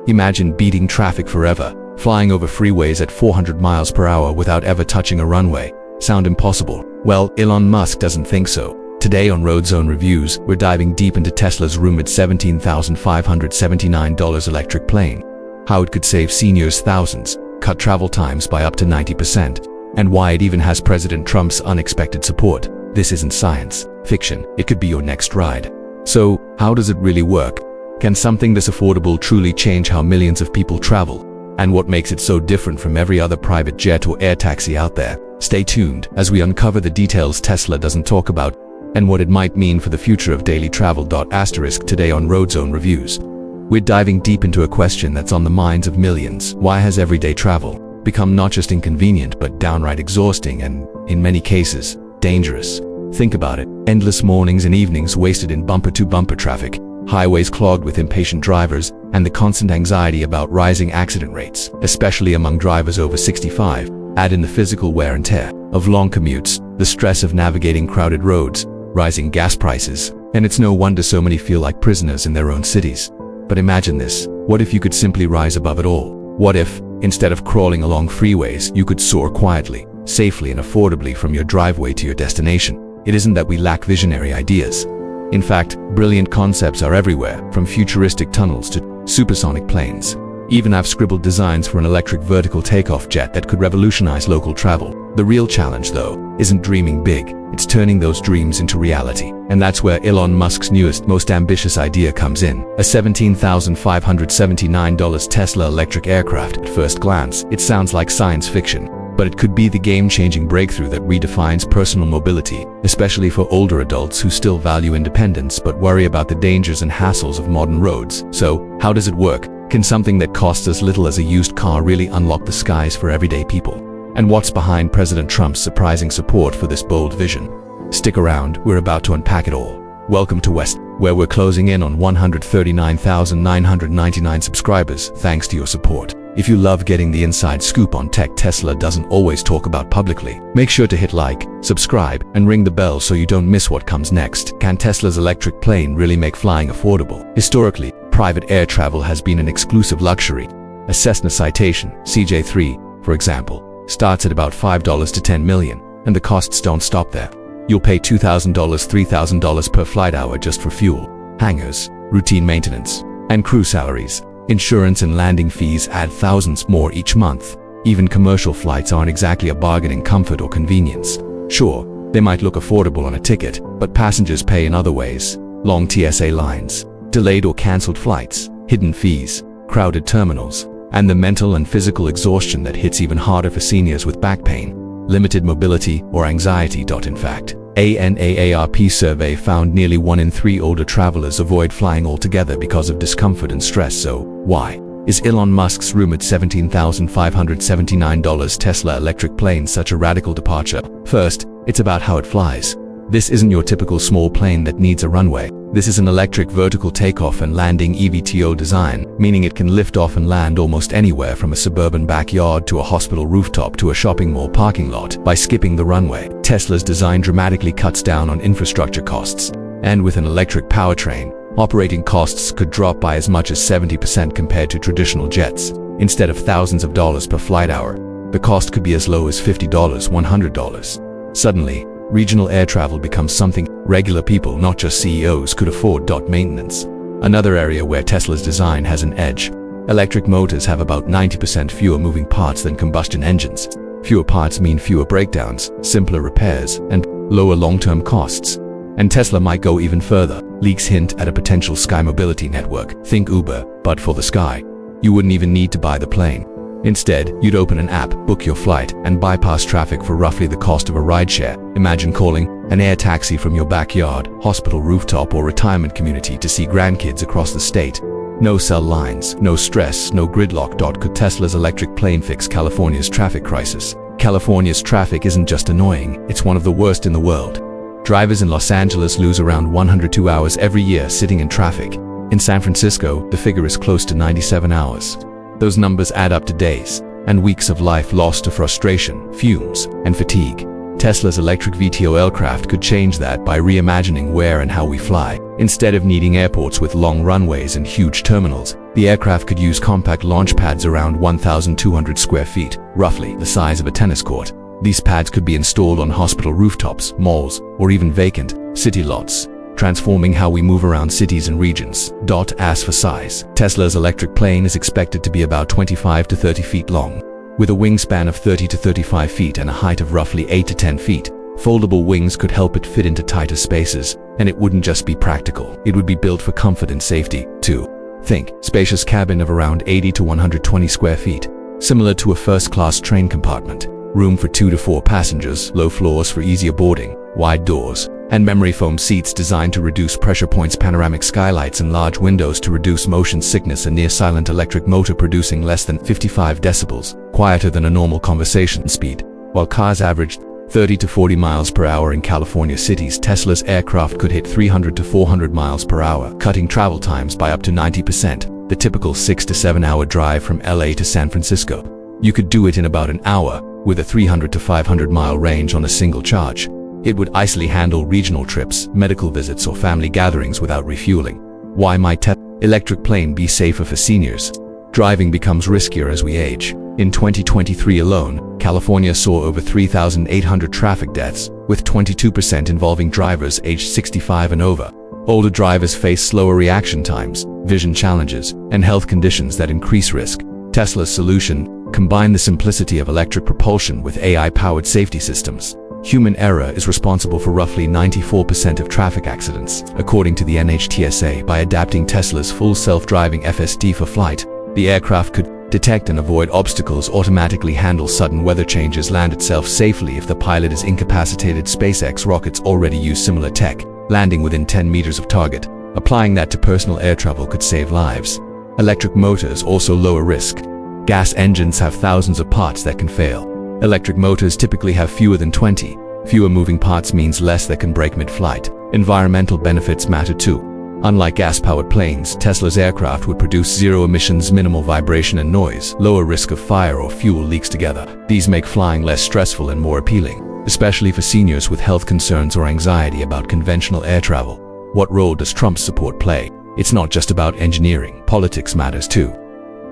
Imagine beating traffic forever, flying over freeways at 400 miles per hour without ever touching a runway. Sound impossible? Well, Elon Musk doesn't think so. Today on Road Zone Reviews, we're diving deep into Tesla's rumored $17,579 electric plane, how it could save seniors thousands, cut travel times by up to 90%, and why it even has President Trump's unexpected support. This isn't science fiction, it could be your next ride. So, how does it really work? Can something this affordable truly change how millions of people travel? And what makes it so different from every other private jet or air taxi out there? Stay tuned as we uncover the details Tesla doesn't talk about and what it might mean for the future of daily travel. Today on Road Zone Reviews, we're diving deep into a question that's on the minds of millions. Why has everyday travel become not just inconvenient but downright exhausting and, in many cases, dangerous? Think about it. Endless mornings and evenings wasted in bumper-to-bumper traffic, highways clogged with impatient drivers, and the constant anxiety about rising accident rates, especially among drivers over 65. Add in the physical wear and tear of long commutes, the stress of navigating crowded roads, rising gas prices, and it's no wonder so many feel like prisoners in their own cities. But imagine this. What if you could simply rise above it all? What if, instead of crawling along freeways, you could soar quietly, safely and affordably from your driveway to your destination? It isn't that we lack visionary ideas. In fact, brilliant concepts are everywhere, from futuristic tunnels to supersonic planes. Even I've scribbled designs for an electric vertical takeoff jet that could revolutionize local travel. The real challenge, though, isn't dreaming big, it's turning those dreams into reality. And that's where Elon Musk's newest, most ambitious idea comes in. A $17,579 Tesla electric aircraft. At first glance, it sounds like science fiction, but it could be the game-changing breakthrough that redefines personal mobility, especially for older adults who still value independence but worry about the dangers and hassles of modern roads. So, how does it work? Can something that costs as little as a used car really unlock the skies for everyday people? And what's behind President Trump's surprising support for this bold vision? Stick around, we're about to unpack it all. Welcome to West, where we're closing in on 139,999 subscribers thanks to your support. If you love getting the inside scoop on tech Tesla doesn't always talk about publicly, make sure to hit like, subscribe, and ring the bell so you don't miss what comes next. Can Tesla's electric plane really make flying affordable? Historically, private air travel has been an exclusive luxury. A Cessna Citation, CJ3, for example, starts at about $5 to $10 million, and the costs don't stop there. You'll pay $2,000, $3,000 per flight hour just for fuel, hangars, routine maintenance, and crew salaries. Insurance and landing fees add thousands more each month. Even commercial flights aren't exactly a bargain in comfort or convenience. Sure, they might look affordable on a ticket, but passengers pay in other ways. Long TSA lines, delayed or cancelled flights, hidden fees, crowded terminals, and the mental and physical exhaustion that hits even harder for seniors with back pain, limited mobility, or anxiety. In fact, a NAARP survey found nearly 1 in 3 older travelers avoid flying altogether because of discomfort and stress. So, why is Elon Musk's rumored $17,579 Tesla electric plane such a radical departure? First, it's about how it flies. This isn't your typical small plane that needs a runway. This is an electric vertical takeoff and landing eVTOL design, meaning it can lift off and land almost anywhere from a suburban backyard to a hospital rooftop to a shopping mall parking lot by skipping the runway. Tesla's design dramatically cuts down on infrastructure costs, and with an electric powertrain, operating costs could drop by as much as 70% compared to traditional jets. Instead of thousands of dollars per flight hour, the cost could be as low as $50, $100. Suddenly, regional air travel becomes something regular people, not just CEOs, could afford. Maintenance. Another area where Tesla's design has an edge. Electric motors have about 90% fewer moving parts than combustion engines. Fewer parts mean fewer breakdowns, simpler repairs, and lower long-term costs. And Tesla might go even further. Leaks hint at a potential sky mobility network. Think Uber, but for the sky. You wouldn't even need to buy the plane. Instead, you'd open an app, book your flight, and bypass traffic for roughly the cost of a rideshare. Imagine calling an air taxi from your backyard, hospital rooftop, or retirement community to see grandkids across the state. No cell lines, no stress, no gridlock. Could Tesla's electric plane fix California's traffic crisis? California's traffic isn't just annoying, it's one of the worst in the world. Drivers in Los Angeles lose around 102 hours every year sitting in traffic. In San Francisco, the figure is close to 97 hours. Those numbers add up to days and weeks of life lost to frustration, fumes, and fatigue. Tesla's electric VTOL aircraft could change that by reimagining where and how we fly. Instead of needing airports with long runways and huge terminals, the aircraft could use compact launch pads around 1,200 square feet, roughly the size of a tennis court. These pads could be installed on hospital rooftops, malls, or even vacant city lots, transforming how we move around cities and regions. As for size, Tesla's electric plane is expected to be about 25 to 30 feet long, with a wingspan of 30 to 35 feet and a height of roughly 8 to 10 feet. Foldable wings could help it fit into tighter spaces, and it wouldn't just be practical, it would be built for comfort and safety, too. Think spacious cabin of around 80 to 120 square feet, similar to a first-class train compartment, room for 2 to 4 passengers, low floors for easier boarding, wide doors, and memory foam seats designed to reduce pressure points, panoramic skylights, and large windows to reduce motion sickness. A near-silent electric motor producing less than 55 decibels, quieter than a normal conversation speed. While cars averaged 30 to 40 miles per hour in California cities, Tesla's aircraft could hit 300 to 400 miles per hour, cutting travel times by up to 90%. The typical 6 to 7 hour drive from LA to San Francisco, you could do it in about an hour, with a 300 to 500 mile range on a single charge. It would easily handle regional trips, medical visits, or family gatherings without refueling. Why might Tesla's electric plane be safer for seniors? Driving becomes riskier as we age. In 2023 alone, California saw over 3,800 traffic deaths, with 22% involving drivers aged 65 and over. Older drivers face slower reaction times, vision challenges, and health conditions that increase risk. Tesla's solution combined the simplicity of electric propulsion with AI-powered safety systems. Human error is responsible for roughly 94% of traffic accidents, according to the NHTSA. By adapting Tesla's full self-driving FSD for flight, the aircraft could detect and avoid obstacles, automatically handle sudden weather changes, land itself safely if the pilot is incapacitated. SpaceX rockets already use similar tech, landing within 10 meters of target. Applying that to personal air travel could save lives. Electric motors also lower risk. Gas engines have thousands of parts that can fail. Electric motors typically have fewer than 20. Fewer moving parts means less that can break mid-flight. Environmental benefits matter too. Unlike gas-powered planes, Tesla's aircraft would produce zero emissions, minimal vibration and noise, lower risk of fire or fuel leaks together. These make flying less stressful and more appealing, especially for seniors with health concerns or anxiety about conventional air travel. What role does Trump's support play? It's not just about engineering, politics matters too.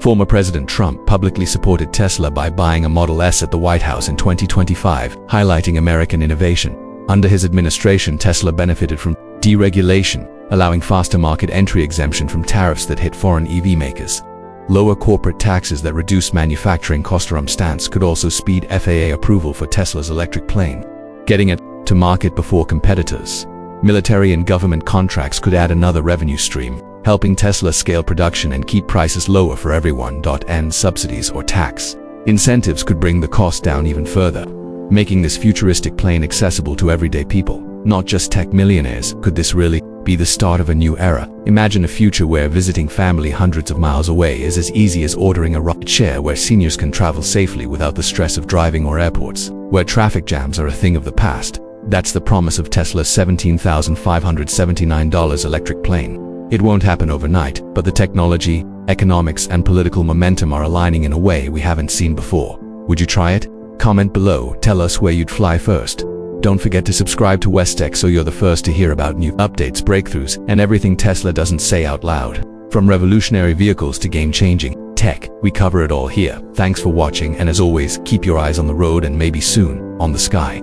Former President Trump publicly supported Tesla by buying a Model S at the White House in 2025, highlighting American innovation. Under his administration, Tesla benefited from deregulation, allowing faster market entry, exemption from tariffs that hit foreign EV makers, lower corporate taxes that reduce manufacturing costs. Trump's stance could also speed FAA approval for Tesla's electric plane, getting it to market before competitors. Military and government contracts could add another revenue stream, helping Tesla scale production and keep prices lower for everyone. And subsidies or tax incentives could bring the cost down even further, making this futuristic plane accessible to everyday people, not just tech millionaires. Could this really be the start of a new era? Imagine a future where visiting family hundreds of miles away is as easy as ordering a ride share, where seniors can travel safely without the stress of driving, or airports where traffic jams are a thing of the past. That's the promise of Tesla's $17,579 electric plane. It won't happen overnight, but the technology, economics, and political momentum are aligning in a way we haven't seen before. Would you try it? Comment below, tell us where you'd fly first. Don't forget to subscribe to WestTech so you're the first to hear about new updates, breakthroughs, and everything Tesla doesn't say out loud. From revolutionary vehicles to game-changing tech, we cover it all here. Thanks for watching, and as always, keep your eyes on the road and maybe soon, on the sky.